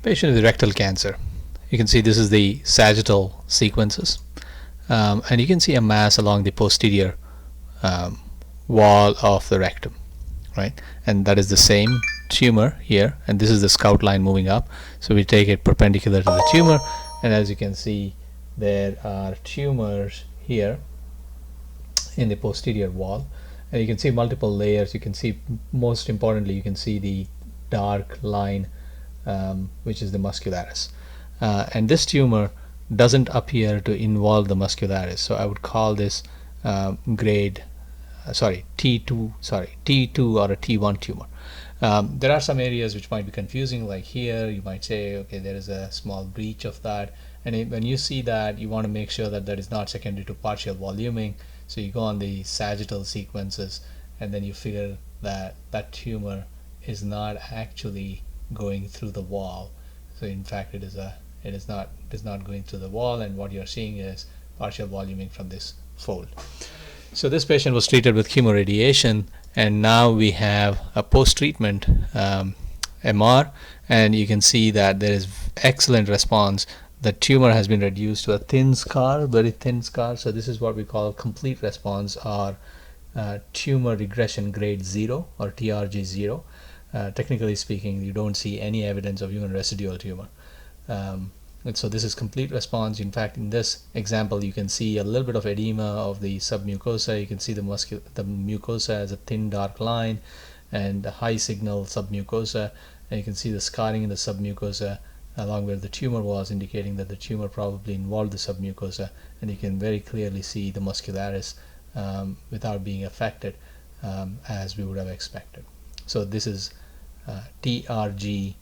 Patient with rectal cancer. You can see this is the sagittal sequences, and you can see a mass along the posterior wall of the rectum, right? And that is the same tumor here, and this is the scout line moving up. So we take it perpendicular to the tumor, and as you can see, there are tumors here in the posterior wall, and you can see multiple layers. You can see, most importantly, you can see the dark line, which is the muscularis, and this tumor doesn't appear to involve the muscularis, so I would call this grade T2 or a T1 tumor. There are some areas which might be confusing, like here you might say, okay, there is a small breach of that, and when you see that, you want to make sure that that is not secondary to partial voluming. So you go on the sagittal sequences, and then you figure that that tumor is not actually going through the wall. So in fact, it is not going through the wall, and what you're seeing is partial voluming from this fold. So this patient was treated with chemoradiation, and now we have a post-treatment MR, and you can see that there is excellent response. The tumor has been reduced to a thin scar, very thin scar. So this is what we call complete response, or tumor regression grade 0, or TRG0. Technically speaking, you don't see any evidence of even residual tumor. And so this is complete response. In fact, in this example, you can see a little bit of edema of the submucosa. You can see the mucosa as a thin dark line, and the high signal submucosa, and you can see the scarring in the submucosa along where the tumor was, indicating that the tumor probably involved the submucosa, and you can very clearly see the muscularis without being affected, as we would have expected. So this is TRG0.